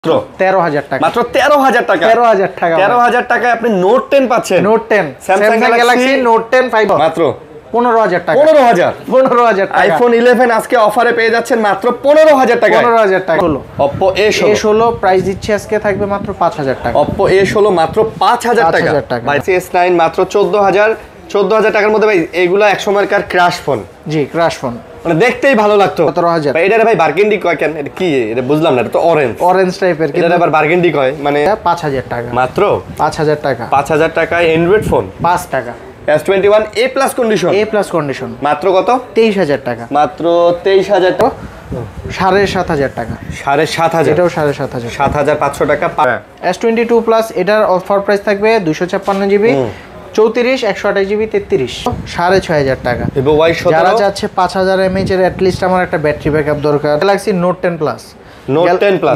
13,000 টাকা মাত্র 13,000 টাকা 13,000 টাকা 13,000 টাকায় আপনি নোট 10 পাচ্ছেন। নোট 10 Samsung Galaxy Note 10 5 মাত্র 15,000 টাকা 15,000 টাকা iPhone 11 আজকে অফারে পেয়ে যাচ্ছেন মাত্র 15,000 টাকা 15,000 টাকা Oppo A16 প্রাইস দিচ্ছি আজকে থাকবে মাত্র 5,000 টাকা Oppo A16 মাত্র 5,000 টাকা ভাই S9 মাত্র 14,000 টাকার মধ্যে ভাই এগুলা এক সময়কার ক্র্যাশ ফোন। জি ক্র্যাশ ফোন মানে দেখতেই ভালো লাগতো 17,000 ভাই। এটা ভাই বার্গেন্ডি কয় কেন? এটা কি? এটা বুঝলাম না, এটা তো অরেঞ্জ টাইপের এটা আবার বার্গেন্ডি কয় মানে 5,000 টাকা মাত্র 5,000 টাকা 5,000 টাকায় অ্যান্ড্রয়েড ফোন 5 টাকা S21 A+ কন্ডিশন মাত্র কত? 23,000 টাকা মাত্র 23,000 টাকা 7,500 টাকা 7,500 এটাও 7,500 7,500 টাকা S22 প্লাস এটার অফার প্রাইস থাকবে 256 জিবি 34 128 জিবি 33 6,500 টাকা। Vivo Y17 যারা চাচ্ছে 5,000 mAh এর অ্যাটলিস্ট আমার একটা ব্যাটারি ব্যাকআপ দরকার Galaxy Note 10 Plus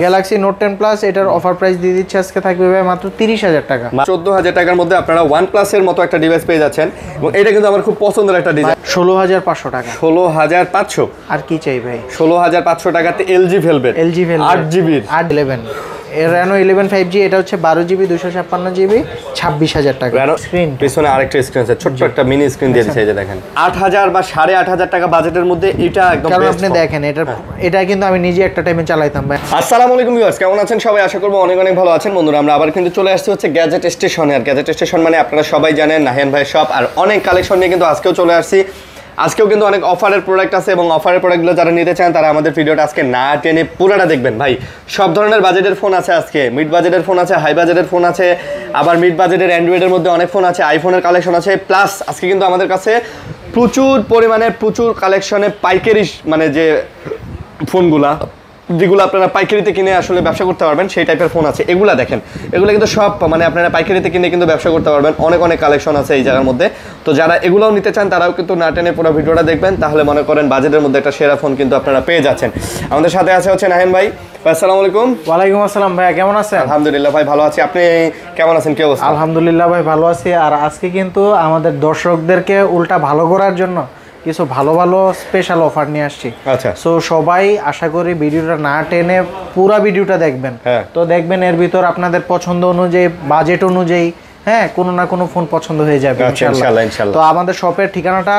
Galaxy Note 10 Plus এটার অফার প্রাইস দিয়ে দিচ্ছে আজকে থাকবে মাত্র 30,000 টাকা 14,000 টাকার মধ্যে আপনারা OnePlus এর মতো একটা ডিভাইস পেয়ে যাচ্ছেন এবং এটা কিন্তু আমার খুব পছন্দের একটা ডিজাইন 16,500 টাকা 16,500 আর কি চাই ভাই 16,500 টাকাতে LG Velvet 8GB 811 Reno 11 5G এটা হচ্ছে 12 জিবি 256 জিবি 26,000 টাকা স্ক্রিন পিছনে আরেকটা স্ক্রিন আছে ছোট্ট একটা মিনি স্ক্রিন দিয়ে দিয়েছে এই যে দেখেন 8,000 বা 8,500 টাকা বাজেটের মধ্যে এটা একদম কারণ আপনি দেখেন এটা কিন্তু আমি নিজে একটা টাইমে চালাইতাম ভাই। আসসালামু আলাইকুম ভিউয়ার্স, কেমন আছেন সবাই? আশা করব অনেক অনেক ভালো আছেন। বন্ধুরা আমরা আবার কিন্তু চলে আসছি হচ্ছে গ্যাজেট স্টেশনে। আর গ্যাজেট স্টেশন মানে আপনারা সবাই জানেন নাহিয়ান ভাই শপ। আর অনেক কালেকশন নিয়ে কিন্তু আজকেও চলে আসছি। আজকেও কিন্তু অনেক অফারের প্রোডাক্ট আছে এবং অফারের প্রোডাক্টগুলো যারা নিতে চান তারা আমাদের ভিডিওটা আজকে না টেনে পুরোটা দেখবেন। ভাই সব ধরনের বাজেটের ফোন আছে আজকে, মিড বাজেটের ফোন আছে, হাই বাজেটের ফোন আছে, আবার মিড বাজেটের অ্যান্ড্রয়েডের মধ্যে অনেক ফোন আছে, আইফোনের কালেকশন আছে। প্লাস আজকে কিন্তু আমাদের কাছে প্রচুর কালেকশনে পাইকারি মানে যে ফোনগুলা যেগুলো আপনারা পাইকারিতে কিনে আসলে ব্যবসা করতে পারবেন সেই টাইপের ফোন আছে। এগুলা দেখেন, এগুলো কিন্তু সব মানে আপনারা পাইকারিতে কিনে কিন্তু ব্যবসা করতে পারবেন। অনেক কালেকশন আছে এই জায়গার মধ্যে। তো যারা এগুলোও নিতে চান তারাও কিন্তু না টেনে পুরো ভিডিওটা দেখবেন, তাহলে মনে করেন বাজেটের মধ্যে একটা সেরা ফোন কিন্তু আপনারা পেয়ে যাচ্ছেন। আমাদের সাথে আছে হচ্ছে নাহিয়ান ভাই। আসসালামু আলাইকুম। ওয়ালাইকুম আসসালাম ভাইয়া, কেমন আছেন? আলহামদুলিল্লাহ ভাই ভালো আছি, আপনি কেমন আছেন? কি অবস্থা? আলহামদুলিল্লাহ ভাই ভালো আছি। আর আজকে কিন্তু আমাদের দর্শকদেরকে উল্টা ভালো করার জন্য কিছু ভালো স্পেশাল অফার নিয়ে আসছি। আচ্ছা, সো সবাই আশা করি ভিডিওটা না টেনে পুরো ভিডিওটা দেখবেন। তো দেখবেন এর ভিতর আপনাদের পছন্দ অনুযায়ী বাজেট অনুযায়ী কোনো না কোনো ফোন পছন্দ হয়ে যাবে ইনশাআল্লাহ। তো আমাদের শপের ঠিকানাটা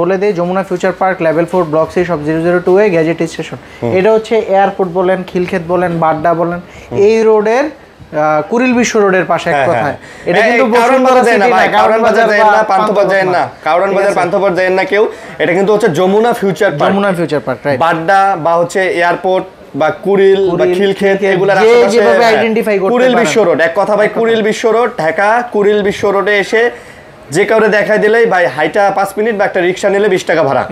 বলে দেই, Jamuna future park level 4 block C shop 002 এ গ্যাজেট স্টেশন। এটা হচ্ছে এয়ারপোর্ট বলেন, খিলক্ষেত বলেন, বাড্ডা বলেন, এই রোডের কুরিল বিশ্ব রোডের পাশে এক কথায়। এটা কিন্তু কারণ বাজার পান্থপথ যায় না কেউ। এটা কিন্তু হচ্ছে যমুনা ফিউচার পার্ক বাড্ডা বা হচ্ছে এয়ারপোর্ট বা কুরিল বা খিলক্ষেত এগুলা যেভাবে আইডেন্টিফাই করতে কুরিল বিশ্ব রোড এক কথা ভাই। কুরিল বিশ্ব রোড ঢাকা কুরিল বিশ্ব রোডে এসে যে কাউরে দেখাই দিলেই ভাই হাইটা 5 মিনিট বা একটা রিকশা নিলে 20 টাকা ভাড়া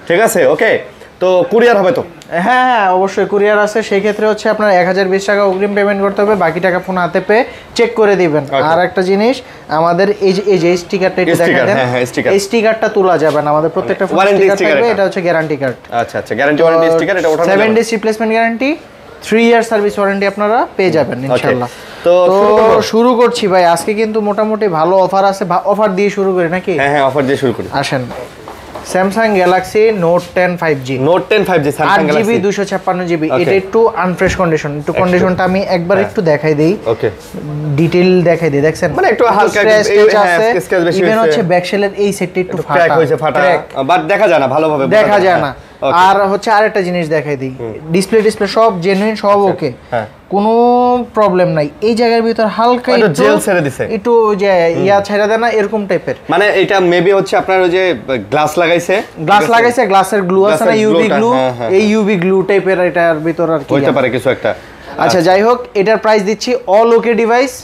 ঠিক আছে? ওকে, তো কুরিয়ার হবে তো? হ্যাঁ অবশ্যই কুরিয়ার আছে। সেই ক্ষেত্রে হচ্ছে আপনার 1,020 টাকা অগ্রিম পেমেন্ট করতে হবে, বাকি টাকা ফোন হাতে পেয়ে চেক করে দিবেন। আর একটা জিনিস আমাদের এই যে স্টিকারটা একটু দেখাই দেন, এই স্টিকারটা তোলা যাবে না, আমাদের প্রত্যেকটা ফোন স্টিকার থাকবে। এটা হচ্ছে গ্যারান্টি কার্ড। আচ্ছা গ্যারান্টি ওয়ারেন্টি স্টিকার, এটা ওঠানো 7 days replacement guarantee, 3 year service warranty আপনারা পেয়ে যাবেন ইনশাআল্লাহ। তো শুরু করছি ভাই। আজকে কিন্তু মোটামুটি ভালো অফার আছে, অফার দিয়ে শুরু করি নাকি? হ্যাঁ অফার দিয়ে শুরু করি। আসেন, Samsung Galaxy Note 10 5G Samsung Galaxy 256 GB. এটা একটু আনফ্রেশ কন্ডিশন, একটু কন্ডিশনটা আমি একবার একটু দেখাই দেই। ওকে, ডিটেইল দেখাই দেই। দেখছেন মানে একটু হালকা স্ক্র্যাচ বেশি ইভেন হচ্ছে ব্যাক সেলের এই সেটটা একটু ফাটা বাট দেখা যায় না, ভালোভাবে দেখা যায় না। আর হচ্ছে আরেকটা জিনিস দেখাই দিই, ডিসপ্লে সব জেনুইন, সব ওকে, কোনো প্রবলেম নাই। এই জায়গার ভিতর হালকা একটু জেল ছেড়ে দিছে, একটু যে ছেড়ে দেয় না এরকম টাইপের। মানে এটা মেবি হচ্ছে আপনার ওই যে গ্লাস লাগাইছে, গ্লাসের গ্লু আছে না, ইউভি গ্লু, এই ইউভি গ্লু টাইপের এটার ভিতর আর কি হইতে পারে কিছু একটা। আচ্ছা যাই হোক, এটার প্রাইস দিচ্ছি অল ওকে ডিভাইস,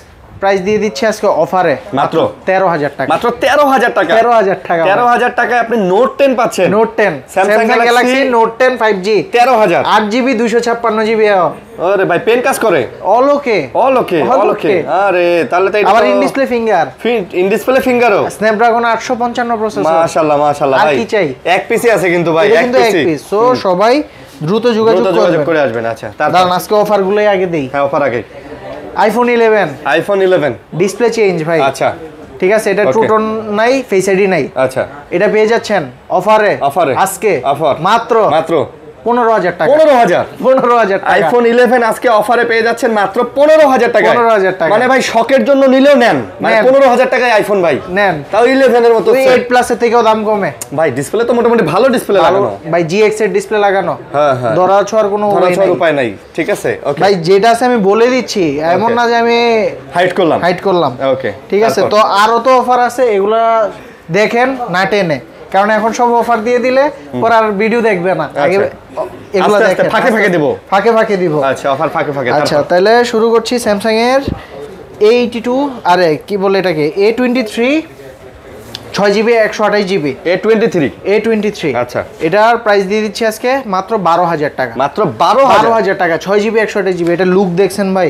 প্রাইস দিয়ে দিচ্ছি আজকে অফারে মাত্র 13,000 টাকা। মাত্র 13,000 টাকা 13,000 টাকায় আপনি নোট 10 পাচ্ছেন। Note 10 Samsung Galaxy Note 10 5G 13,000 8GB 256 GB. আরে ভাই পেন কাজ করে অল ওকে। আরে তাহলে তো আবার ইন ডিসপ্লে ফিঙ্গারও, স্ন্যাপড্রাগন 855 প্রসেসর। মাশাআল্লাহ ভাই, কি চাই? এক পিসি আছে কিন্তু ভাই, এক পিস। সো সবাই দ্রুত যোগাযোগ করে আসবেন। আচ্ছা তারপর আজকে অফার গুলোই আগে দেই। হ্যাঁ অফার আগে iPhone 11 ডিসপ্লে চেঞ্জ ভাই। আচ্ছা ঠিক আছে, এটা ট্রু টোন নাই, ফেস আইডি নাই। আচ্ছা, এটা পেয়ে যাচ্ছেন অফারে আজকে অফার মাত্র 15,000 টাকা। 15,000 টাকা। আইফোন 11 আজকে অফারে পেয়ে যাচ্ছেন মাত্র 15,000 টাকা। 15,000 টাকা। মানে ভাই শখের জন্য নিলেও নেন, মানে 15,000 টাকায় আইফোন ভাই নেন, তাও 11 এর মতো। 8 প্লাস এর থেকেও দাম কমে ভাই। ডিসপ্লে তো মোটামুটি ভালো ডিসপ্লে লাগানো ভাই, GX এর ডিসপ্লে লাগানো। হ্যাঁ হ্যাঁ, ধরা ছোঁয়ার কোনো উপায় নাই। ঠিক আছে, ওকে ভাই, যেটা আছে আমি বলে দিচ্ছি, এমন না যে আমি হাইড করলাম। ওকে, ঠিক আছে। তো আরো তো অফার আছে, এগুলা দেখেন না টেনে, কারণ এখন সব অফার দিয়ে দিলে পরে আর ভিডিও দেখবে না। আগে এগুলা দেখেন, ফাঁকে দিব। আচ্ছা, অফার ফাঁকে। আচ্ছা, তাহলে শুরু করছি স্যামসাং এর A82, আরে কি বলে এটাকে, A23 6GB 128GB A23। আচ্ছা, এটার প্রাইস দিয়ে দিচ্ছি আজকে মাত্র 12,000 টাকা। মাত্র 12,000 টাকা, 6GB 128GB। এটা লুক দেখছেন ভাই,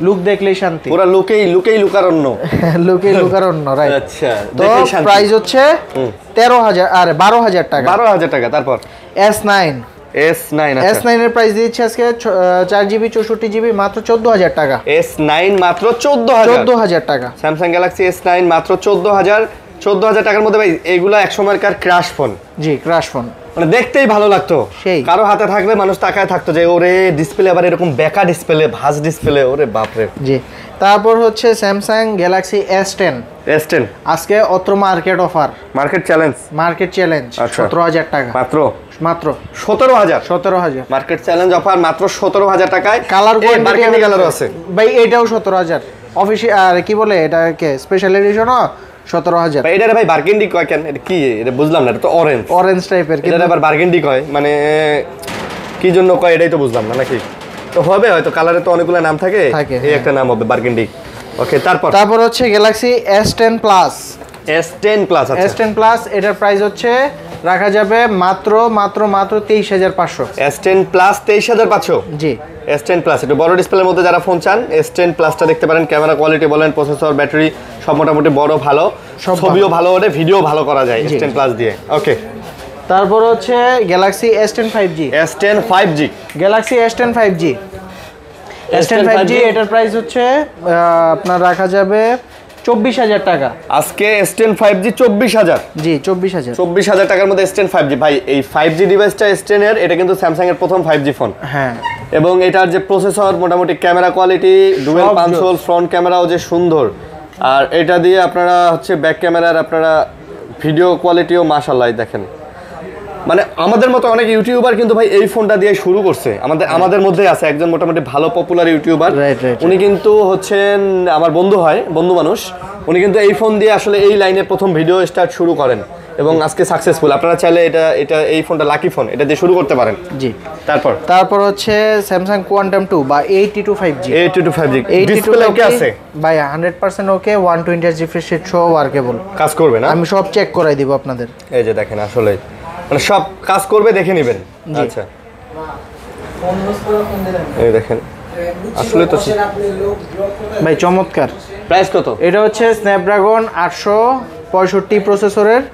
লুক দেখলেই শান্তি, পুরো লুকারণ্য লুকারণ্য, রাইট। আচ্ছা, তো প্রাইস হচ্ছে 13,000 আরে 12,000 টাকা। 12,000 টাকা। তারপর S9 S9 এর প্রাইস দিচ্ছি আজকে 4GB 64GB মাত্র 14,000 টাকা। S9 মাত্র 14,000 টাকা। স্যামসাং গ্যালাক্সি S9 মাত্র 14,000 টাকার মধ্যে ভাই এগুলা এক সময়কার ক্র্যাশ ফোন। জি, ক্র্যাশ ফোন, মানে দেখতেই ভালো লাগতো, কারো হাতে থাকলে মানুষ তাকায় থাকতো যে ওরে ডিসপ্লে আবার এরকম বেকা ডিসপ্লে, ভাঁজ ডিসপ্লে, ওরে বাপরে। জি, তারপর হচ্ছে স্যামসাং গ্যালাক্সি S10 আজকে অত্র মার্কেট অফার, মার্কেট চ্যালেঞ্জ 17,000 টাকা মাত্র 17,000 মার্কেট চ্যালেঞ্জ অফার মাত্র 17,000 টাকায়। কালার বারগেন্ডি কালারও আছে ভাই, এটাও 17,000 অফিশিয়াল, আর কি বলে এটাকে স্পেশাল এডিশনও 17,000। এটা ভাই বারগেন্ডি কয় কেন, এটা কি, এটা বুঝলাম না। এটা তো অরেঞ্জ টাইপের, এটা আবার বারগেন্ডি কয়, মানে কি জন্য কয় এটাই তো বুঝলাম না। নাকি তো হবে হয়তো, কালারে তো অনেকগুলো নাম থাকে, এই একটা নাম হবে বারগেন্ডি। ওকে, তারপর হচ্ছে Galaxy S10 plus. S10 plus এটার প্রাইস হচ্ছে রাখা যাবে মাত্র 23,500। S10 plus 23,500। জি, S10 প্লাস একটু বড় ডিসপ্লের মধ্যে যারা ফোন চান, S10 প্লাসটা দেখতে পারেন। ক্যামেরা কোয়ালিটি বলেন, প্রসেসর, ব্যাটারি সব মোটামুটি বড়, ভালো, ছবিও ভালো ওঠে, ভিডিও ভালো করা যায় S10 প্লাস দিয়ে। ওকে, তারপর হচ্ছে Galaxy S10 5G। Galaxy S10 5G এটার প্রাইস হচ্ছে আপনার রাখা যাবে 24,000 টাকা। আজকে S10 5G 24,000। জি, 24,000 টাকার মধ্যে S10 5G। ভাই এই 5G ডিভাইসটা S10 এর, এটা কিন্তু স্যামসাং এর প্রথম 5G ফোন। হ্যাঁ, এবং এটার যে প্রসেসর, মোটামুটি camera quality, dual console, front ক্যামেরাও যে সুন্দর, আর এটা দিয়ে আপনারা হচ্ছে ব্যাক ক্যামেরার আপনারা ভিডিও কোয়ালিটিও মাশাআল্লাহ দেখেন। মানে আমাদের মতো অনেক ইউটিউবার কিন্তু ভাই এই ফোনটা দিয়ে শুরু করছে। আমাদের মধ্যে আছে একজন মোটামুটি ভালো পপুলার ইউটিউবার, উনি কিন্তু হচ্ছেন আমার বন্ধু মানুষ। উনি কিন্তু এই ফোন দিয়ে আসলে এই লাইনে প্রথম ভিডিও স্টার্ট শুরু করেন এবং আজকে সাকসেসফুল। আপনারা চাইলে এটা এই ফোনটা লাকি ফোন, এটা দিয়ে শুরু করতে পারেন। জি, তারপর হচ্ছে স্যামসাং কোয়ান্টাম 2 বা 82 5G। ডিসপ্লে ওকে আছে ভাই, 100% ওকে, 120 Hz রিফ্রেশ রেট সহ ওয়ার্কেবল, কাজ করবে না? আমি সব চেক করাই দিব আপনাদের। এই যে দেখেন, আসলে মানে সব কাজ করবে, দেখে নেবেন। আচ্ছা, এই দেখেন, আসলে তো ভাই চমৎকার। প্রাইস কত? এটা হচ্ছে স্ন্যাপড্রাগন 865 প্রসেসরের,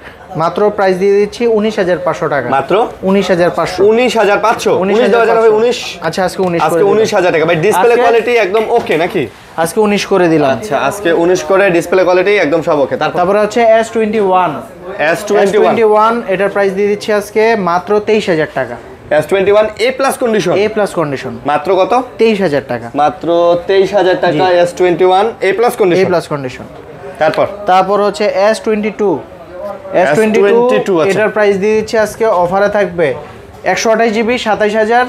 মাত্র প্রাইস দিয়ে দিচ্ছি 19,500 টাকা। মাত্র 19,500। 19,500। আচ্ছা, আজকে 19,000 টাকা। ভাই ডিসপ্লে কোয়ালিটি একদম ওকে নাকি? আজকে 19 করে দিলাম। আচ্ছা, আজকে 19 করে ডিসপ্লে কোয়ালিটি একদম সব ওকে। তারপরে হচ্ছে S21 এটার প্রাইস দিয়ে দিচ্ছি আজকে মাত্র 23,000 টাকা। S21 A+ কন্ডিশন মাত্র কত? 23,000 টাকা। মাত্র 23,000 টাকা S21 A+ কন্ডিশন। তারপর হচ্ছে S22 এটার প্রাইস দিয়ে দিচ্ছি আজকে অফারে থাকবে 128GB 27,000,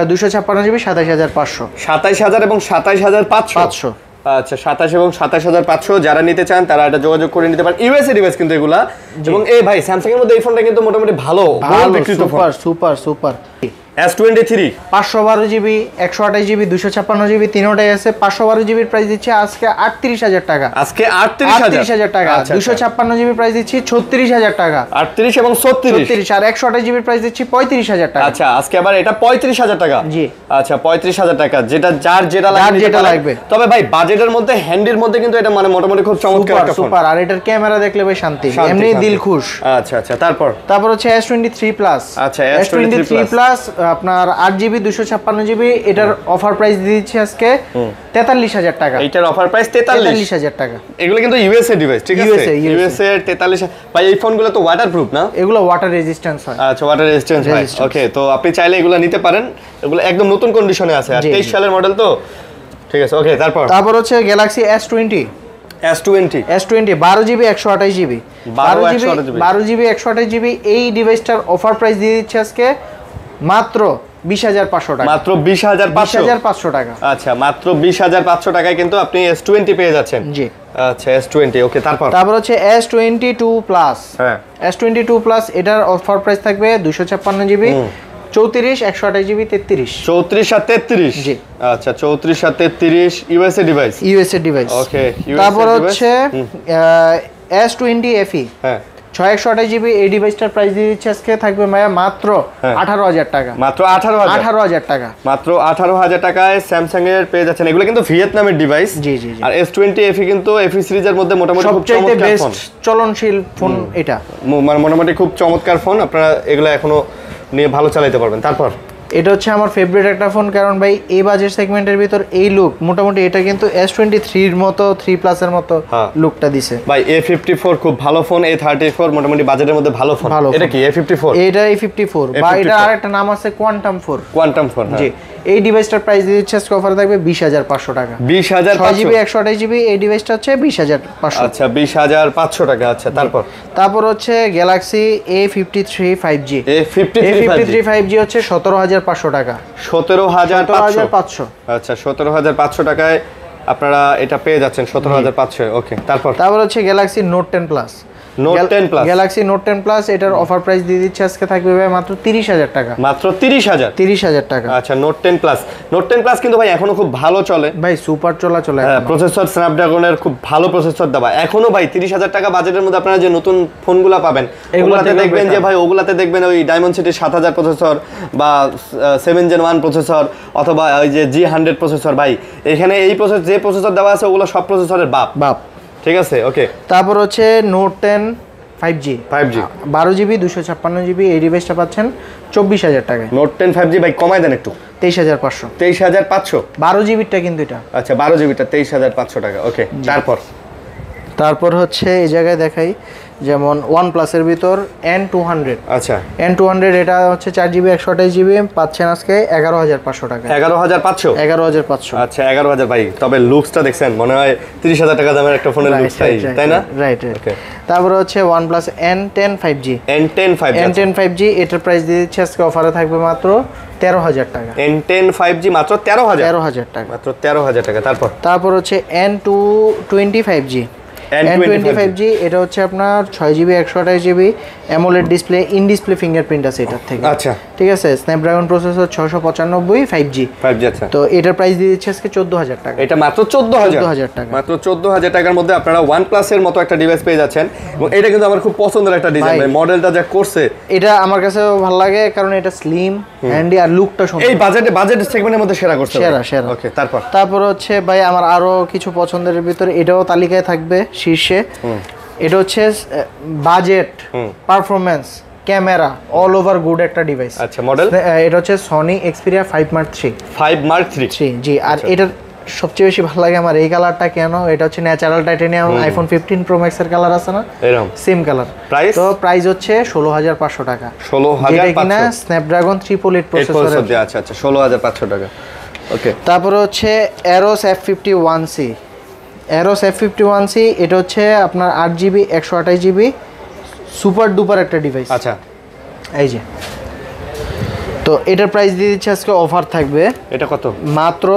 256GB 27,500। 27,000 এবং 27,500। আচ্ছা, 27 এবং 27,500 যারা নিতে চান তারা এটা যোগাযোগ করে নিতে পারেন। ইউএসএ ডিভাইস কিন্তু এগুলা। এবং এই ভাই স্যামসাং এর মধ্যে এই ফোনটা কিন্তু মোটামুটি ভালো বিক্রিত phone. Super. S23 512GB 128GB 256GB তিনটাই আছে। 512GB প্রাইস দিচ্ছে আজকে 38,000 টাকা। আজকে 38,000 টাকা। 256GB প্রাইস দিচ্ছি 36,000 টাকা। 38 এবং 36 আর 128GB প্রাইস দিচ্ছি 35,000 টাকা। আচ্ছা, আজকে আবার এটা 35,000 টাকা। জি, আচ্ছা, 35,000 টাকা, যেটা যেটা লাগবে। তবে ভাই বাজেটের মধ্যে, হ্যান্ডির মধ্যে কিন্তু এটা মানে মোটামুটি খুব চমৎকার একটা ফোন। সুপার। আর এটার ক্যামেরা দেখলে ভাই শান্তি, এমনি দিল খুশ। আচ্ছা, তারপর হচ্ছে S23 প্লাস। আচ্ছা, S23 প্লাস আপনার 8GB 256GB এটার অফার প্রাইস দিয়ে দিচ্ছি আজকে 43,000 টাকা। এইটার অফার প্রাইস 43,000 টাকা। এগুলো কিন্তু ইউএসএ ডিভাইস, ঠিক আছে? ইউএসএ 43। ভাই এই ফোনগুলো তো ওয়াটারপ্রুফ না? এগুলো ওয়াটার রেজিস্ট্যান্স হয়। আচ্ছা, ওয়াটার রেজিস্ট্যান্স হয়। ওকে, তো আপনি চাইলে এগুলো নিতে পারেন। এগুলো একদম নতুন কন্ডিশনে আছে আর 23 সালের মডেল তো, ঠিক আছে। ওকে, তারপর হচ্ছে Galaxy S20 12GB 128GB 12GB 128GB এই ডিভাইসটার অফার প্রাইস দিয়ে দিচ্ছে আজকে মাত্র 20,500 টাকা। মাত্র 20,500 টাকা। আচ্ছা, মাত্র 20,500 টাকায় কিন্তু আপনি S20 পেয়ে যাচ্ছেন। জি, আচ্ছা, S20। ওকে, তারপর হচ্ছে S22 প্লাস। হ্যাঁ, S22 প্লাস এটার অফার প্রাইস থাকবে 256GB 34 128GB 33। 34 আর 33। জি, আচ্ছা, 34 আর 33 ইউএসএ ডিভাইস। ওকে, তারপর হচ্ছে S20 FE। হ্যাঁ, 628GB এই ডিভাইসটার প্রাইস দিয়ে দিচ্ছে আজকে থাকবে মায়া মাত্র 18,000 টাকা। মাত্র 18,000 টাকা। মাত্র 18,000 টাকায় স্যামসাং এর পেয়ে যাচ্ছেন। এগুলো কিন্তু ভিয়েতনামের ডিভাইস। জি। আর S20 FE কিন্তু FE সিরিজের মধ্যে মোটামুটি খুব চমৎকার ফোন, চলনশীল ফোন এটা। মোটামুটি খুব চমৎকার ফোন, আপনারা এগুলো এখনো নিয়ে ভালো চালাতে পারবেন। তারপর এটা হচ্ছে আমার ফেভারিট একটা ফোন, কারণ ভাই এই বাজেট সেগমেন্টের ভিতর এই লুক মোটামুটি এটা কিন্তু S23 এর মতো 3 প্লাস এর মতো লুকটা দিছে ভাই। A54 খুব ভালো ফোন, A34 মোটামুটি বাজেটের মধ্যে ভালো ফোন। এটা কি A54? এটা A54 বা এটা আরেকটা নাম আছে কোয়ান্টাম 4। জি, এই ডিভাইসটার প্রাইস দিচ্ছে আজকে অফার থাকবে 20,500 টাকা। 20,500। 6GB 128GB এই ডিভাইসটা হচ্ছে 20,500। আচ্ছা, 20,500 টাকা। আচ্ছা, তারপর হচ্ছে Galaxy A53 5G। A53 5G হচ্ছে 17,500 টাকা। 17,500। আচ্ছা, 17,500 টাকায় আপনারা এটা পেয়ে যাচ্ছেন 17,500। ওকে, তারপর হচ্ছে Galaxy note 10 plus. Galaxy note 10 plus এটার অফার প্রাইস দিয়ে দিচ্ছে আজকে থাকবে ভাই মাত্র 30,000 টাকা। মাত্র 30,000 টাকা। আচ্ছা, নোট 10 প্লাস কিন্তু ভাই এখনো খুব ভালো চলে ভাই, সুপার চলে। হ্যাঁ, প্রসেসর স্ন্যাপড্রাগনের খুব ভালো প্রসেসর দেওয়া। এখনো ভাই 30,000 টাকা বাজেটের মধ্যে আপনারা যে নতুন ফোনগুলো পাবেন ওগুলাতে দেখবেন যে ভাই ওগুলাতে দেখবেন ওই ডায়মন্ডসিটি 7000 প্রসেসর বা 7 Gen 1 প্রসেসর অথবা ওই যে G100 প্রসেসর। ভাই এখানে এই যে প্রসেসর দেওয়া আছে ওগুলো সব প্রসেসরের বাপ। ঠিক আছে, ওকে। তারপর হচ্ছে নোট 10 5G 12GB 256GB এই ডিভাইসটা পাচ্ছেন 24,000 টাকায়। নোট 10 5G ভাই কমায় দেন একটু। 23,500। 12GBটা কিন্তু এটা। আচ্ছা, 12GBটা 23,500 টাকা। ওকে, তারপর হচ্ছে এই জায়গায় দেখাই, যেমন OnePlus এর ভিতর N200। আচ্ছা, N200 এটা হচ্ছে 4GB 128GB পাচ্ছেন আজকে 11,500 টাকা। 11,500। আচ্ছা, 11,000 ভাই। তবে লুকসটা দেখছেন, মনে হয় 30,000 টাকা দামের একটা ফোনের লুকস, তাই না? রাইট। ওকে, তারপর হচ্ছে OnePlus N10 5G। N10 5G এটার প্রাইস দিয়ে দিচ্ছে আজকে অফারে থাকবে মাত্র 13,000 টাকা। N10 5G মাত্র 13,000 টাকা। মাত্র 13,000 টাকা। তারপর হচ্ছে N220 5G। N25G এটা হচ্ছে আপনার 6GB 128GB AMOLED display, in display fingerprint আছে এটার থেকে। আচ্ছা, ঠিক আছে। Snapdragon processor 695 5G। আচ্ছা। তো এটার প্রাইস দিয়ে দিচ্ছে আজকে 14,000 টাকা। এটা মাত্র 14,000 টাকা। মাত্র 14,000 টাকার মধ্যে আপনারা OnePlus এর মতো একটা ডিভাইস পেয়ে যাচ্ছেন। এবং এটা কিন্তু আমার খুব পছন্দের একটা ডিজাইন, মডেলটা যা করছে এটা আমার কাছে ভালো লাগে, কারণ এটা স্লিম হ্যান্ডি আর লুকটা সুন্দর। এই বাজেট সেগমেন্টের মধ্যে সেরা করছে। ওকে, তারপর হচ্ছে ভাই আমার আরো কিছু পছন্দের ভিতরে এটাও তালিকায় থাকবে শীর্ষে। এটা হচ্ছে budget, performance, camera all over good একটা ডিভাইস। আচ্ছা, মডেল এটা হচ্ছে Sony Xperia 5 Mark 3। জি। আর এটার সবচেয়ে বেশি ভালো লাগে আমার এই কালারটা। কেন? এটা হচ্ছে natural titanium iPhone 15 Pro Max এর কালার আছে না, এরকম সেম কালার। প্রাইস হচ্ছে 16,500 টাকা। 16,500 কিনা স্ন্যাপড্রাগন 888 প্রসেসরের। আচ্ছা, 16,500 টাকা। ওকে, তারপর হচ্ছে Aros F51C। এটা হচ্ছে আপনার 8GB 128GB সুপার ডুপার একটা ডিভাইস। আচ্ছা, এই যে। তো এটার প্রাইস দিয়ে দিচ্ছে আজকে অফার থাকবে। এটা কত? মাত্র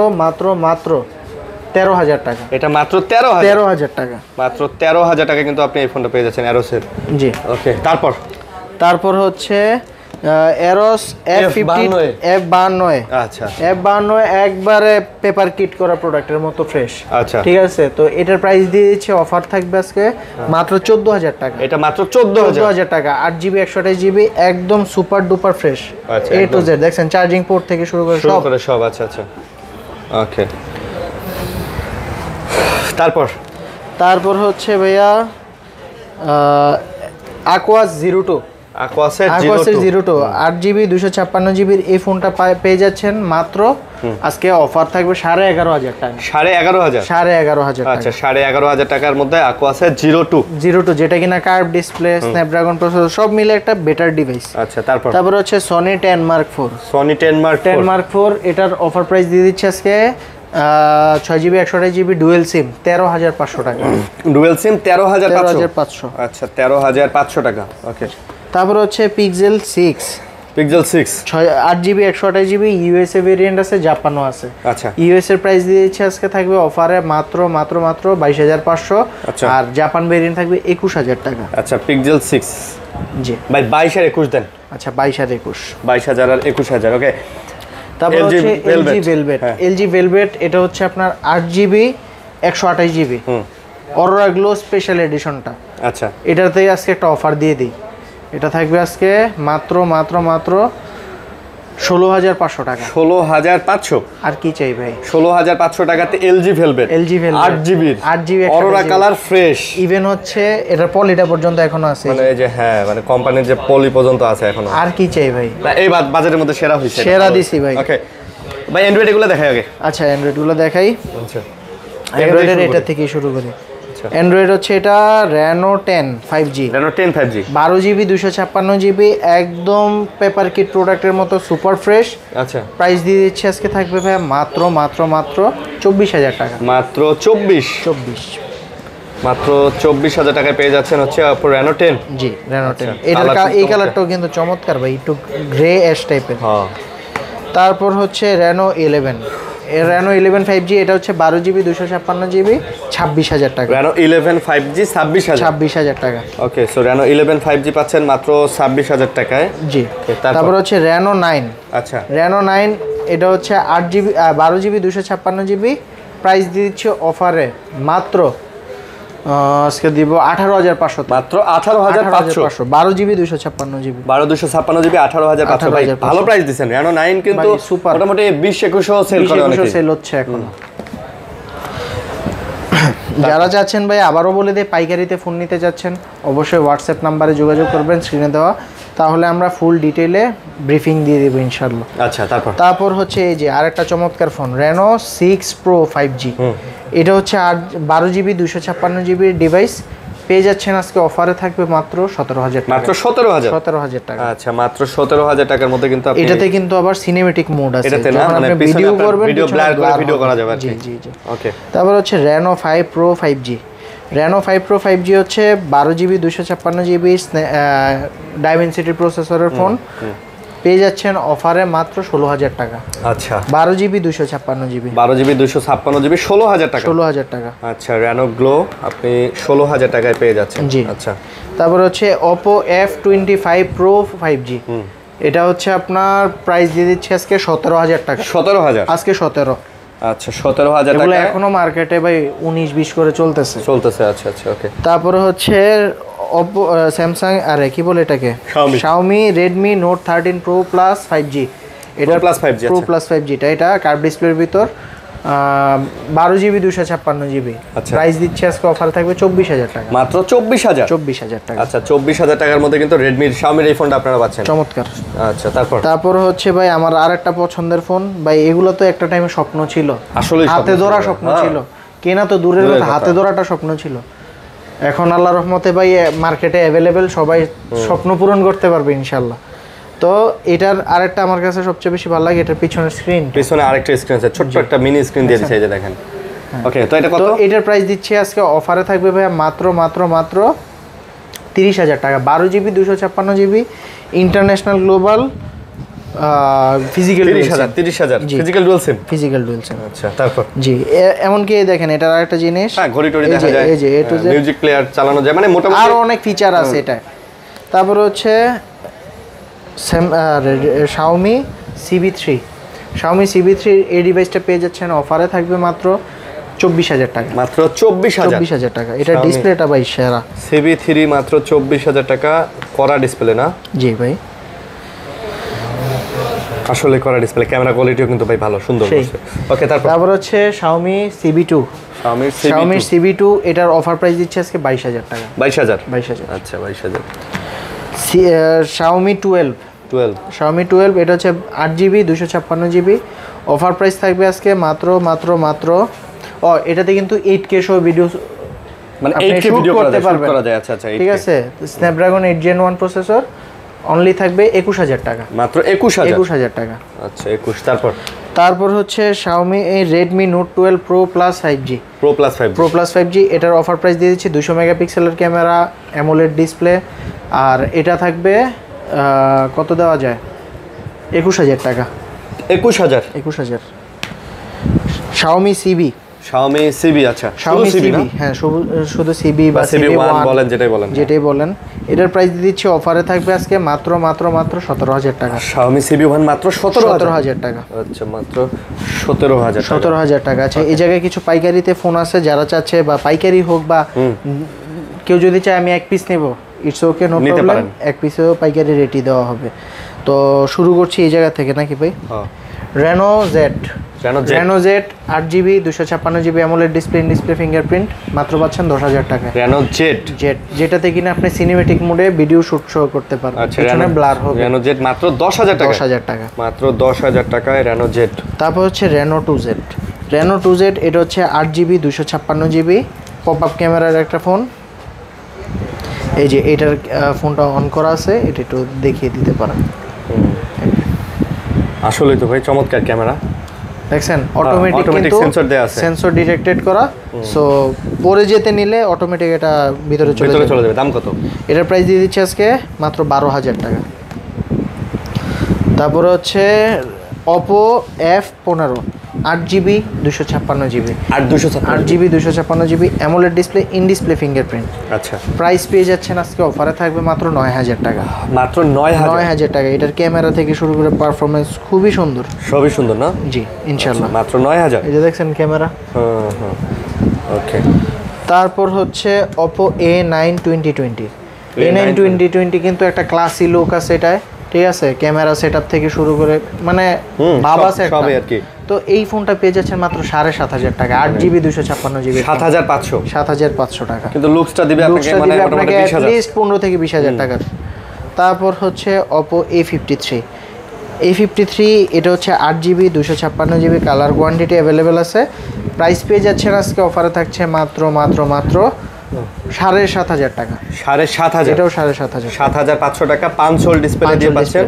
13,000 টাকা। এটা মাত্র 13,000 টাকা। মাত্র 13,000 টাকা কিন্তু আপনি এই ফোনটা পেয়ে যাচ্ছেন অ্যারোসের। জি, ওকে। তারপর হচ্ছে Aros F52। আচ্ছা, F52 একবারে পেপার কিট করা প্রোডাক্টের মতো ফ্রেশ। আচ্ছা, ঠিক আছে। তো এটার প্রাইস দিয়ে দিচ্ছে অফার থাকবে আজকে মাত্র 14,000 টাকা। এটা মাত্র 14,000 টাকা। 8GB 128GB একদম সুপার ডুপার ফ্রেশ। আচ্ছা, A to Z দেখছেন, চার্জিং পোর্ট থেকে শুরু করে সব। আচ্ছা, ওকে। তারপর হচ্ছে ভাইয়া Aqua 02। Aquaset Zero 2 8GB 256GB এই ফোনটা পেয়ে যাচ্ছেন মাত্র আজকে অফার থাকবে 11,500 টাকা। 11,500 আচ্ছা 11,500 টাকার মধ্যে Aquaset Zero 2 যেটা কিনা কার্ভ ডিসপ্লে, স্ন্যাপড্রাগন প্রসেসর সব মিলে একটা বেটার ডিভাইস। আচ্ছা তারপর হচ্ছে Sony 10 Mark IV। Sony 10 Mark IV এটার অফার প্রাইস দিয়ে দিচ্ছে আজকে 6GB 128GB ডুয়েল সিম 13,500 টাকা। ডুয়েল সিম 13,500 আচ্ছা 13,500 টাকা। ওকে তারপর হচ্ছে Pixel 6 8GB 128GB USA variant আছে, জাপানও আছে। আচ্ছা ইউএস এর প্রাইস দিয়ে দিচ্ছে আজকে থাকবে অফারে মাত্র 22,500। আচ্ছা আর জাপান ভেরিয়েন্ট থাকবে 21,000 টাকা। আচ্ছা Pixel 6 জি ভাই 22 আর 21 দেন। আচ্ছা 22 আর 21, 22,000 আর 21,000। ওকে তারপর হচ্ছে LG Velvet এটা হচ্ছে আপনার 8GB 128GB Arora glow special এডিশনটা। আচ্ছা এটাতে আজকে একটা অফার দিয়ে দিই, এটা থাকবে আজকে মাত্র 16,500 টাকা। 16,500 আর কি চাই ভাই? 16,500 টাকাতে LG Velvet 8GB aurora colour fresh. Even হচ্ছে এটার পলিটা পর্যন্ত এখনো আছে, মানে এই যে হ্যাঁ মানে কোম্পানির যে পলি পর্যন্ত আছে এখনো। আর কি চাই ভাই? এই বাজেটের মধ্যে সেরা হইছে, সেরা দিছি ভাই। ওকে ভাই অ্যান্ড্রয়েড এগুলো দেখাই আগে। আচ্ছা অ্যান্ড্রয়েড গুলো দেখাই। আচ্ছা অ্যান্ড্রয়েডের এটা থেকে শুরু করি। অ্যান্ড্রয়েড হচ্ছে এটা Reno 10 5G 12GB 256GB একদম পেপার কিট প্রোডাক্টের মতো সুপার ফ্রেশ। আচ্ছা প্রাইস দিয়ে দিচ্ছে আজকে থাকবে ভাই মাত্র 24,000 টাকা। মাত্র 24 মাত্র 24,000 টাকায় পেয়ে যাচ্ছেন হচ্ছে Reno 10। জি Reno 10 এটার এই কালারটাও কিন্তু চমৎকার ভাই, একটু গ্রে অ্যাশ টাইপের। হ্যাঁ তারপর হচ্ছে Reno 11 Reno 11 5G এটা হচ্ছে 12GB 256GB 26,000 টাকা। Reno 11 5G 26,000 টাকা। ওকে সো Reno 11 5G পাচ্ছেন মাত্র 26,000 টাকায়। জি তারপর হচ্ছে Reno 9। আচ্ছা Reno 9 এটা হচ্ছে 8GB 12GB 256GB প্রাইস দিচ্ছে অফারে মাত্র আজকে দিব 18,500 মাত্র 18,500 12GB 256GB 18,500 ভাই ভালো প্রাইস দিবেন। Reno 9 কিন্তু মোটামুটি 20-2100 সেল করে, অনেকে সেল হচ্ছে এখন। যারা চাচ্ছেন ভাই আবারও বলে দেই পাইকারিতে ফোন নিতে যাচ্ছেন অবশ্যই হোয়াটসঅ্যাপ নাম্বারে যোগাযোগ করবেন স্ক্রিনে দেওয়া, তাহলে আমরা ফুল ডিটেইলে ব্রিফিং দিয়ে দেব ইনশাআল্লাহ। আচ্ছা তারপর হচ্ছে এই যে আরেকটা চমৎকার ফোন Reno 6 Pro 5G এটা হচ্ছে 12GB 256GB ডিভাইস পেয়ে যাচ্ছেন আজকে অফারে থাকবে মাত্র 17,000 টাকা। মাত্র 17,000 টাকা। আচ্ছা মাত্র 17,000 টাকার মধ্যে কিন্তু আপনি এটাতে কিন্তু আবার সিনেমেটিক মোড আছে, এটাতে না মানে ভিডিও করবেন ভিডিও ব্লার করে ভিডিও করা যাবে। জি ওকে তারপর হচ্ছে Reno 5 Pro 5G Reno 5 Pro 5G হচ্ছে 12GB 256GB Dimensity প্রসেসরের ফোন পেয়ে যাচ্ছেন অফারে মাত্র 16,000 টাকা। আচ্ছা 12GB 256GB 16,000 টাকা। 16,000 টাকা। আচ্ছা Reno Glow আপনি 16,000 টাকায় পেয়ে যাচ্ছেন। জি আচ্ছা তারপর হচ্ছে Oppo F25 Pro 5G এটা হচ্ছে আপনার প্রাইস দিয়ে দিচ্ছে আজকে 17,000 টাকা। 17,000 আজকে 17। আচ্ছা 17,000 টাকা এখনো মার্কেটে ভাই 19-20 করে চলতেছে। আচ্ছা ওকে তারপরে হচ্ছে Oppo Samsung আরে কি বলে এটাকে Xiaomi Redmi Note 13 Pro Plus 5G এটা Pro Plus 5G এটা কার্ভ ডিসপ্লের ভিতর 12GB 256GB প্রাইস দিচ্ছে আজকে অফার থাকবে 24,000 টাকা। মাত্র 24,000 টাকা। আচ্ছা 24,000 টাকার মধ্যে কিন্তু Redmi Xiaomi এই ফোনটা আপনারা পাচ্ছেন। চমৎকার। আচ্ছা তারপর হচ্ছে ভাই আমার আরেকটা পছন্দের ফোন ভাই, এগুলো তো একটা টাইমে স্বপ্ন ছিল, আসলে হাতে ধরা স্বপ্ন ছিল, কেনা তো দূরের কথা হাতে ধরাটা স্বপ্ন ছিল। এখন আল্লাহর রহমতে ভাই মার্কেটে অ্যাভেলেবেল, সবাই স্বপ্ন পূরণ করতে পারবে ইনশাআল্লাহ। তো এটার আরেকটা আমার কাছে সবচেয়ে বেশি ভালো লাগে এটার পিছনের স্ক্রিন, পিছনে আরেকটা স্ক্রিন আছে, ছোট্ট একটা মিনি স্ক্রিন দিয়ে দিয়েছে, এই যে দেখেন। ওকে তো এটা কত? তো এটার প্রাইস দিচ্ছে আজকে অফারে থাকবে ভাই মাত্র 30,000 টাকা। 12GB 256GB international global physical 30,000 physical dual SIM আচ্ছা তারপর জি এমনকি দেখেন এটার আরেকটা জিনিস, হ্যাঁ ঘড়ি টড়ি দেখা যায়, এই যে এ টু জেড মিউজিক প্লেয়ার চালানো যায়, মানে মোটামুটি আরো অনেক ফিচার আছে এটা। তারপর হচ্ছে Xiaomi CB3 এই ডিভাইসটা পেয়ে যাচ্ছেন অফারে থাকবে মাত্র 24,000 টাকা। মাত্র 24,000 টাকা। এটা ডিসপ্লেটা ভাই সেরা। CB3 মাত্র 24,000 টাকা, করা ডিসপ্লে না? জি ভাই আসলে করা ডিসপ্লে, ক্যামেরা কোয়ালিটিও কিন্তু ভাই ভালো, সুন্দর হচ্ছে। ওকে তারপর হচ্ছে Xiaomi CB2 এটার অফার প্রাইস দিচ্ছে আজকে 22,000 টাকা। 22,000 22,000 আচ্ছা 22,000। Xiaomi 12 Xiaomi 12 এটা হচ্ছে 8GB 256GB অফার প্রাইস থাকবে আজকে মাত্র এটাতে কিন্তু 8K সহ ভিডিও মানে 8K ভিডিও করা যায় আচ্ছা ঠিক আছে স্ন্যাপড্রাগন 8 Gen 1 প্রসেসর অনলি থাকবে 21000 টাকা মাত্র 21000 টাকা আচ্ছা 21 তারপর হচ্ছে Xiaomi Redmi Note 12 Pro Plus 5G Pro Plus 5G এটার অফার প্রাইস দিয়ে দিচ্ছি 200 মেগাপিক্সেলের ক্যামেরা অ্যামোলেড ডিসপ্লে আর এটা থাকবে কত দেওয়া যায় 21000 টাকা 21000 Xiaomi CB আচ্ছা Xiaomi CB হ্যাঁ শুধু CB বা CB1 বলেন যেটাই বলেন এটার প্রাইস দিয়ে দিচ্ছি অফারে থাকবে আজকে মাত্র 17000 টাকা Xiaomi CB1 মাত্র 17000 টাকা আচ্ছা মাত্র 17000 টাকা আচ্ছা এই জায়গায় কিছু পাইকারিতে ফোন আছে যারা চাচ্ছে বা পাইকারি হোক বা কেউ যদি চায় আমি এক পিস নেব ইটস ওকে নো প্রবলেম এক পিসেও পাইকারি রেটই দেওয়া হবে তো শুরু করছি এই জায়গা থেকে নাকি ভাই Reno Z 8GB 256GB AMOLED display fingerprint মাত্র পাচ্ছেন 10000 টাকা Reno Z যেটাতে কিনা আপনি সিনেমেটিক মোডে ভিডিও শুট শো করতে পারবেন পিছনে ব্লার হবে Reno Z মাত্র 10000 টাকা মাত্র 10000 টাকায় Reno Z তারপর হচ্ছে Reno 2Z এটা হচ্ছে 8GB 256GB পপআপ ক্যামেরার একটা ফোন এই যে এটার ফোনটা অন করা আছে এটা একটু দেখিয়ে দিতে পারেন আসলে তো ভাই চমৎকার ক্যামেরা দেখছেন অটোমেটিক কিন্তু সেন্সর দেয়া আছে সেন্সর ডিটেক্টেড করা সো পরে যেতে নিলে অটোমেটিক এটা ভিতরে চলে যাবে দাম কত এটার প্রাইস দিয়ে দিচ্ছি আজকে মাত্র 12000 টাকা তারপর হচ্ছে Oppo F15 8GB 256GB 8GB 256GB AMOLED display in display fingerprint আচ্ছা প্রাইস পেয়ে যাচ্ছেন আজকে অফারে থাকবে মাত্র 9000 টাকা মাত্র 9000 টাকা এটার ক্যামেরা থেকে শুরু করে পারফরম্যান্স খুবই সুন্দর সবই সুন্দর না জি ইনশাআল্লাহ মাত্র 9000 এই যে দেখছেন ক্যামেরা ওকে তারপর হচ্ছে Oppo A9 2020 A9 2020 কিন্তু একটা ক্লাসি লুক আছে এটায় ঠিক আছে ক্যামেরা সেটআপ থেকে শুরু করে মানে ভাব আছে সবই আর কি তো এই ফোনটা পেয়ে যাচ্ছেন মাত্র 7500 টাকা 8GB 256GB 7500 টাকা কিন্তু লুকসটা দিবে আপনাকে at least 15 থেকে 20000 টাকা তারপর হচ্ছে Oppo A53 এটা হচ্ছে 8GB 256GB colour quantity available আছে প্রাইস পেয়ে যাচ্ছেন আজকে অফারে থাকছে মাত্র 7500 টাকা 7500 এটাও 7500 7500 টাকা 5 হোল ডিসপ্লে দিয়ে পাচ্ছেন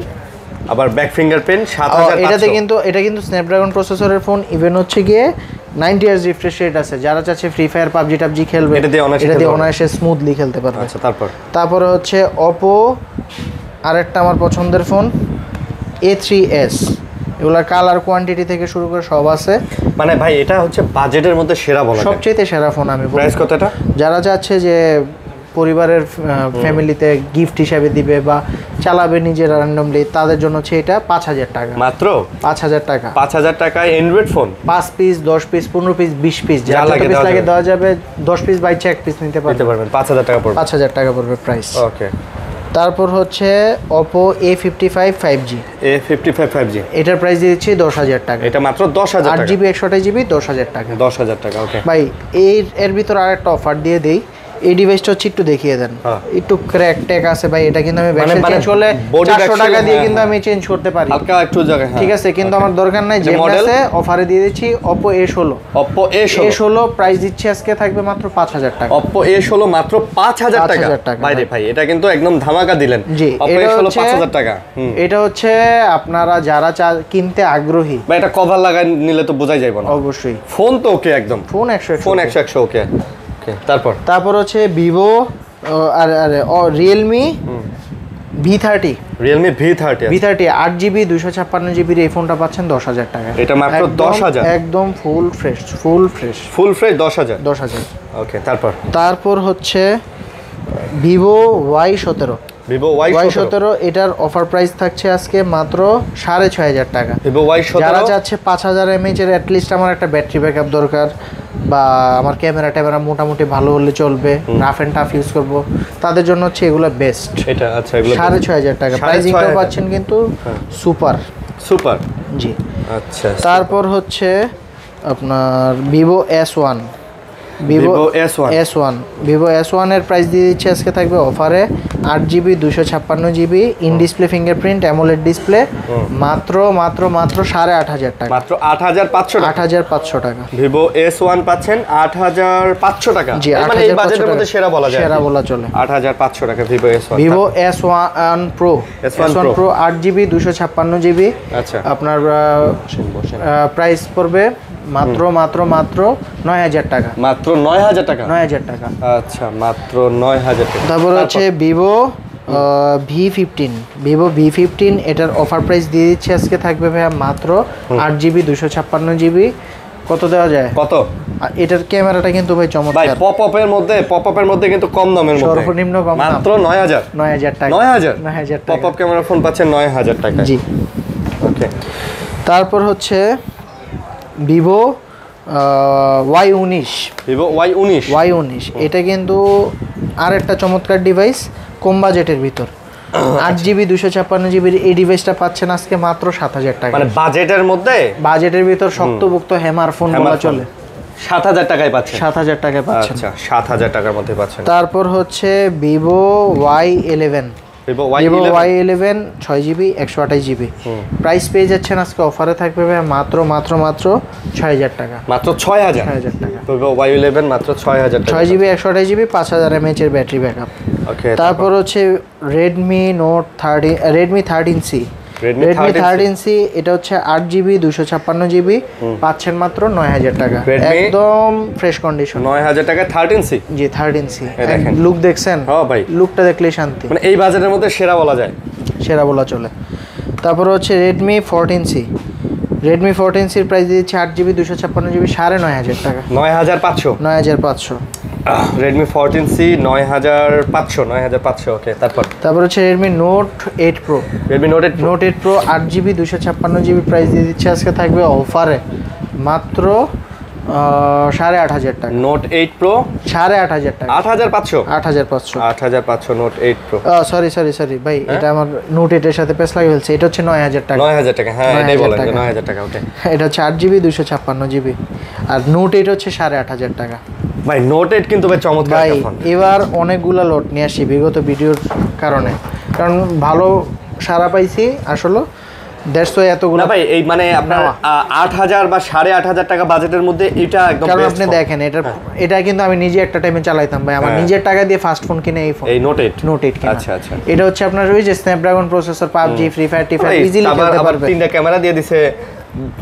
আবার ব্যাক ফিঙ্গারপ্রিন্ট 7500 এটা কিন্তু স্ন্যাপড্রাগন প্রসেসরের ফোন ইভেন হচ্ছে গিয়ে 90 Hz রিফ্রেশ রেট আছে যারা চাচ্ছে ফ্রি ফায়ার পাবজি খেলবে এটা দিয়ে অনায়াসে স্মুথলি খেলতে পারবে আচ্ছা তারপর হচ্ছে Oppo আরেকটা আমার পছন্দের ফোন A3s এগুলা কালার কোয়ান্টিটি থেকে শুরু করে সব আছে মানে ভাই এটা হচ্ছে বাজেটের মধ্যে সেরা বলা যায় সবচেয়ে সেরা ফোন আমি বলবো প্রাইস কত এটা যারা চাচ্ছে যে পরিবারের ফ্যামিলিতে গিফট হিসেবে দিবে বা চালাবে নিজের র্যান্ডমলি তাদের জন্য হচ্ছে এটা 5000 টাকা মাত্র 5000 টাকা 5000 টাকায় Android phone 5 piece 10 piece 15 piece 20 piece যা লাগে দেওয়া যাবে 10 পিস বাইচে এক পিস নিতে পারবেন 5000 টাকা পড়বে 5000 টাকা পড়বে প্রাইস ওকে তারপর হচ্ছে Oppo A55 5G এটার প্রাইস দিচ্ছি 10000 টাকা এটা মাত্র 10000 টাকা 8GB 128GB 10000 টাকা 10000 টাকা ওকে ভাই এর ভিতর আরেকটা অফার দিয়ে দেই এই ডিভাইসটা হচ্ছে একটু দেখিয়ে দেন একটু ক্র্যাক ট্যাক আছে ভাই এটা কিন্তু আমি ব্যাটারি চেঞ্জ করলে 400 টাকা দিয়ে কিন্তু আমি চেঞ্জ করতে পারি হালকা একটু জায়গা ঠিক আছে কিন্তু আমার দরকার নাই যে মডেলে অফারে দিয়ে দিচ্ছি Oppo A16 প্রাইস দিচ্ছি আজকে থাকবে মাত্র 5000 টাকা Oppo A16 মাত্র 5000 টাকা ভাই এটা কিন্তু একদম ধামাকা দিলেন Oppo A16 5000 টাকা এটা হচ্ছে আপনারা যারা কিনতে আগ্রহী ভাই এটা কভার লাগাই নিলে তো বোঝাই যাবে না অবশ্যই ফোন তো ওকে একদম ফোন 100 ওকে তারপর হচ্ছে Vivo আর Realme V30 8GB 256GB এই ফোনটা পাচ্ছেন 10000 টাকা এটা মাত্র 10000 একদম ফুল ফ্রেশ 10000 ওকে তারপর হচ্ছে Vivo Y17 এটার অফার প্রাইস থাকছে আজকে মাত্র 6500 টাকা Vivo Y17 যারা চাচ্ছে 5000 mAh এর at least আমার একটা ব্যাটারি ব্যাকআপ দরকার বা আমার ক্যামেরা মোটামুটি ভালো হলে চলবে রাফ এন্ড টাফ ইউজ করব তাদের জন্য হচ্ছে এগুলো বেস্ট এটা আচ্ছা এগুলো 6500 টাকা প্রাইসিংটাও পাচ্ছেন কিন্তু সুপার জি আচ্ছা তারপর হচ্ছে আপনার Vivo S1 Vivo S1 Vivo S1 এর প্রাইস দিয়ে দিচ্ছে আজকে থাকবে অফারে 8GB 256GB in display fingerprint AMOLED display মাত্র 8,500 টাকা, মাত্র 8,500 টাকা। ভিভো S1 পাচ্ছেন 8,500 টাকা, জি, মানে এই বাজেটের মধ্যে সেরা বলা যায়, সেরা বলা চলে। 8,500 টাকা Vivo S1। Vivo S1 Pro 8GB 256GB, আচ্ছা, আপনার প্রাইস পড়বে মাত্র 9,000 টাকা, মাত্র 9,000 টাকা, 9,000 টাকা। আচ্ছা, মাত্র 9,000 টাকা। তারপর হচ্ছে ভিভো V15 এটার অফার প্রাইস দিয়ে দিচ্ছে আজকে থাকবে ভাইয়া মাত্র 8GB 256GB। কত দেওয়া যায়? কত? এটার ক্যামেরাটা কিন্তু ভাই চমৎকার, ভাই পপআপের মধ্যে কিন্তু কম দামের মধ্যে, সর্বনিম্ন কম মাত্র 9,000 টাকা, 9,000 টাকা। পপআপ ক্যামেরা ফোন পাচ্ছেন 9,000 টাকা। জি, ওকে। তারপর হচ্ছে ভিভো Y19 এটা কিন্তু আরেকটা চমৎকার ডিভাইস কম বাজেটের ভিতর। 8GB 256GB এই ডিভাইসটা পাচ্ছেন আজকে মাত্র 7,000 টাকা, মানে বাজেটের ভিতর শক্তপোক্ত হ্যামার ফোন বলা চলে। 7,000 টাকায় পাচ্ছেন, 7,000 টাকায় পাচ্ছেন। আচ্ছা, 7,000 টাকার মধ্যে পাচ্ছেন। তারপর হচ্ছে Vivo Y11 6GB 128GB price পেয়ে যাচ্ছেন আজকে অফারে থাকবে মাত্র 6,000 টাকা, মাত্র 6,000 টাকা। ভিভো Y11 মাত্র 6,000 টাকা, 6GB 128GB 5000 mAh এর ব্যাটারি ব্যাকআপ। ওকে। তারপর হচ্ছে Redmi 13C এটা হচ্ছে 8GB 256GB পাচ্ছেন মাত্র 9,000 টাকা, একদম ফ্রেশ কন্ডিশন। 9,000 টাকা 13C। জি, 13C। লুক দেখছেন? হ্যাঁ ভাই, লুকটা দেখলেই শান্তি, মানে এই বাজেটের মধ্যে সেরা বলা যায়, সেরা বলা চলে। তারপর হচ্ছে Redmi 14C এর প্রাইস দিচ্ছে 8GB 256GB 9,500 টাকা, 9,500। Redmi 14C 9,500। ওকে। তারপর হচ্ছে Redmi Note 8 Pro 8GB 256GB price দিয়ে দিচ্ছে আজকে থাকবে অফারে মাত্র 8,500 টাকা। Note 8 Pro 8,500 টাকা, 8,500 Note 8 Pro। সরি ভাই, এটা আমার Note 8 এর সাথে পেছ লাগিয়ে ফেলছে। এটা হচ্ছে 9,000 টাকা, 9,000 টাকা। হ্যাঁ, এটাই বলেন, 9,000 টাকা। ওকে। এটা হচ্ছে 8GB 256GB আর Note 8 হচ্ছে 8,500 টাকা। ভাই Note 8 কিন্তু ভাই চমৎকার একটা ফোন। এবার অনেকগুলা লট নিয়ে আসি বিগত ভিডিওর কারণ ভালো সারা পাইছি আসলে, দেড়শো এতগুলো। ভাই এই মানে আপনার 8,000 বা 8,500 টাকা বাজেটের মধ্যে এটা একদম, কারণ আপনি দেখেন এটা কিন্তু আমি নিজে একটা টাইমে চালাইতাম ভাই, আমার নিজের টাকা দিয়ে ফার্স্ট ফোন কিনে এই ফোন, এই Note 8 কিনা। আচ্ছা। এটা হচ্ছে আপনার ওই যে Snapdragon processor, PUBG, Free Fire, টিফায়ার ইজিলি খেলতে পারবে। তিনটা ক্যামেরা দিয়ে দিছে,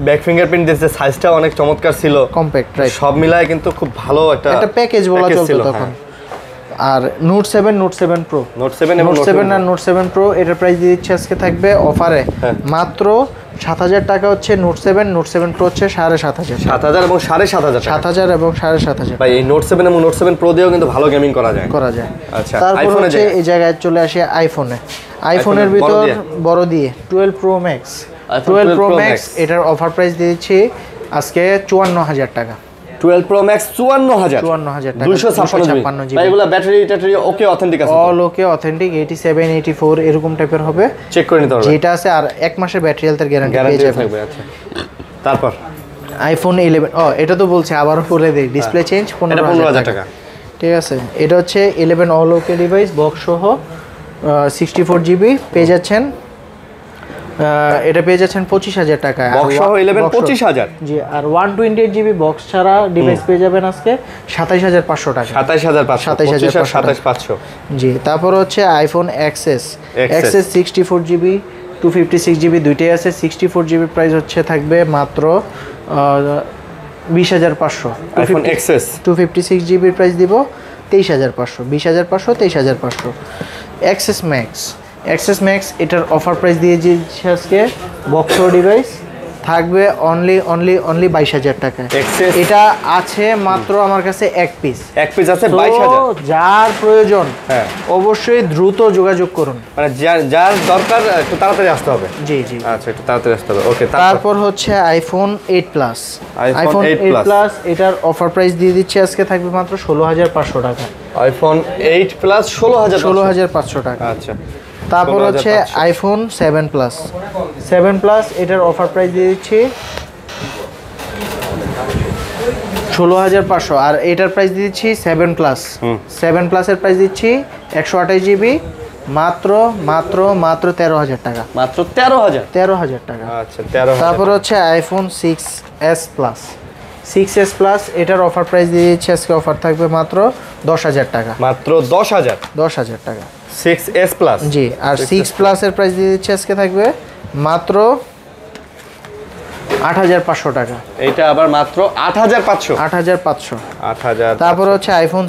ব্যাক ফিঙ্গারপ্রিন্ট দিয়েছে, সাইজটাও অনেক চমৎকার ছিল, কম্প্যাক্ট, রাইট। সব মিলায় কিন্তু খুব ভালো একটা প্যাকেজ বলা চলতো তখন। আর Note 7 Pro Note 7 Pro এটার প্রাইস দিয়ে দিচ্ছে আজকে থাকবে অফারে মাত্র 7,000 টাকা হচ্ছে Note 7 Pro হচ্ছে 7,500, 7,000 এবং 7,500, 7,000 এবং 7,500। ভাই এই Note 7 এবং Note 7 Pro দিয়েও কিন্তু ভালো গেমিং করা যায়। আচ্ছা, তারপর হচ্ছে এই জায়গায় চলে আসে আইফোনের ভিতর বড় দিয়ে 12 Pro Max এটার অফার প্রাইস দিয়ে দিচ্ছি আজকে 54,000 টাকা। 12 Pro Max 54,000 টাকা, 256GB। ভাই এগুলা ব্যাটারি ওকে অথেন্টিক আছে? অল ওকে অথেন্টিক, 87 84 এরকম টাইপের হবে, চেক করে নিতে হবে যেটা আছে। আর 1 মাসের ব্যাটারি হেলথের গ্যারান্টি থাকবে। আচ্ছা, তারপর iPhone 11 এটা তো বলছি আবারও বলে দেই, ডিসপ্লে চেঞ্জ 15,000 টাকা। ঠিক আছে, এটা হচ্ছে 11 অল ওকে ডিভাইস বক্স সহ 64GB পেয়ে যাচ্ছেন। এটা পেয়ে যাচ্ছেন 25,000 টাকা, বক্স সহ 11 25,000। জি, আর 128GB বক্স ছাড়া ডিভাইস পেয়ে যাবেন আজকে 27,500 টাকা, 27,500। জি। তারপর হচ্ছে আইফোন XS 64GB 256GB দুইটাই আছে। 64GB প্রাইস হচ্ছে থাকবে মাত্র 20,500। আইফোন XS 256GB প্রাইস দিব 23,500, 20,500, 23,500। XS Max এটার অফার প্রাইস দিয়ে দিচ্ছে আজকে বক্স ডিভাইস থাকবে অনলি 22,000 টাকা। এটা আছে মাত্র আমার কাছে এক পিস আছে 22,000। যার প্রয়োজন অবশ্যই দ্রুত যোগাযোগ করুন, মানে যার দরকার একটু তাড়াতাড়ি আসতে হবে। জি। আচ্ছা, একটু তাড়াতাড়ি আসতে হবে। ওকে। তারপর হচ্ছে আইফোন 8 প্লাস এটার অফার প্রাইস দিয়ে দিচ্ছে আজকে থাকবে মাত্র 16,500 টাকা। আইফোন 8 প্লাস 16,500 টাকা। আচ্ছা। তারপর হচ্ছে আইফোন 7 প্লাস এটার অফার প্রাইস দিয়ে দিচ্ছি 16,500 আর এটার প্রাইস দিচ্ছি 7 প্লাস 7 প্লাসের প্রাইস দিচ্ছি 128 জিবি মাত্র 13,000 টাকা। মাত্র 13,000 টাকা। আচ্ছা 13,000। তারপর হচ্ছে iPhone 6s plus 6s plus এটার অফার প্রাইস দিয়ে দিচ্ছি আজকে, অফার থাকবে মাত্র 10,000 টাকা। মাত্র 10,000 টাকা 6s প্লাস। জি, আর 6 প্লাসের প্রাইস দিয়ে দিচ্ছি আজকে থাকবে মাত্র 8,500 টাকা। এটা আবার মাত্র 8,500। 8,500। তারপর হচ্ছে আইফোন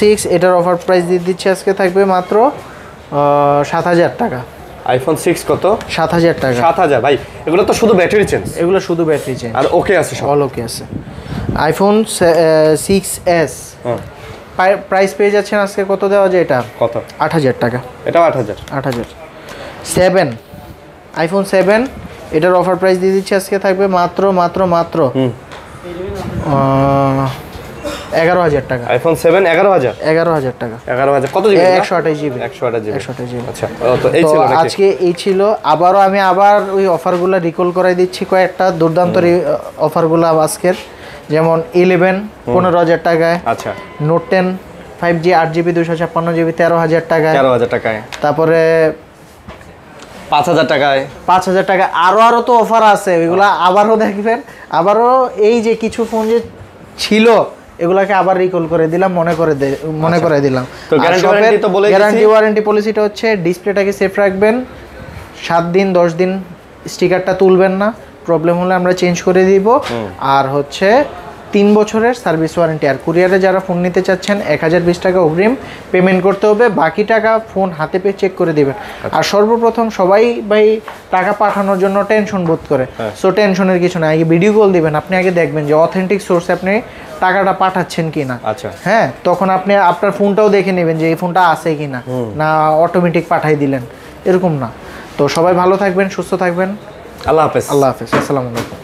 6 এটার অফার প্রাইস দিয়ে দিচ্ছি আজকে থাকবে মাত্র 7,000 টাকা। আইফোন 6 কত? 7,000 টাকা। 7,000 ভাই, এগুলো তো শুধু ব্যাটারি চেঞ্জ। এগুলো শুধু ব্যাটারি চেঞ্জ আর ওকে আছে সব। অল ওকে আছে। আইফোন 6s প্রাইস পেয়ে যাচ্ছেন আজকে কত দেওয়া যায় এটা? কত? 8,000 টাকা। এটাও 8,000। 7 আইফোন 7 এটার অফার প্রাইস দিয়ে দিচ্ছি আজকে থাকবে মাত্র 11,000 টাকা। আইফোন 7 11,000। 11,000 টাকা। 11,000 কত জিবি? 128 জিবি। 128 জিবি। আচ্ছা, তো এই তো ছিল নাকি? আজকে এই ছিল। আমি আবার ওই অফারগুলো রিকল করাই দিচ্ছি, কয়েকটা দুর্দান্ত অফারগুলো আজকের, যেমন 11 15,000 টাকায়। আচ্ছা। নোট 10 5G 8GB 256GB 13,000 টাকায়। 13,000 টাকায়। তারপরে 5,000 টাকায়। 5,000 টাকা। আরো তো অফার আছে, ওইগুলো আবারও দেখবেন। আবারও এই যে কিছু ফোন যে ছিল এগুলাকে আবার রিকল করে দিলাম, মনে করে দিলাম। তো গ্যারান্টি ওয়ারেন্টি পলিসিটা হচ্ছে ডিসপ্লেটাকে সেফ রাখবেন 7 দিন 10 দিন, স্টিকারটা তুলবেন না, প্রবলেম হলে আমরা চেঞ্জ করে দিব। আর হচ্ছে 3 বছরের সার্ভিস ওয়ারেন্টি। আর কুরিয়ারে যারা ফোন নিতে চাচ্ছেন 1,020 টাকা অগ্রিম পেমেন্ট করতে হবে, বাকি টাকা ফোন হাতে পেয়ে চেক করে দিবেন। আর সর্বপ্রথম সবাই ভাই টাকা পাঠানোর জন্য টেনশন বোধ করে, সো টেনশনের কিছু না, আগে ভিডিও কল দিবেন, আপনি আগে দেখবেন যে অথেন্টিক সোর্সে আপনি টাকাটা পাঠাচ্ছেন কিনা। আচ্ছা। হ্যাঁ, তখন আপনি আপনার ফোনটাও দেখে নেবেন যে এই ফোনটা আছে কিনা, না অটোমেটিক পাঠাই দিলেন, এরকম না। তো সবাই ভালো থাকবেন, সুস্থ থাকবেন। আল্লাহ হাফেজ। আল্লাহ হাফেজ। আসসালামু আলাইকুম।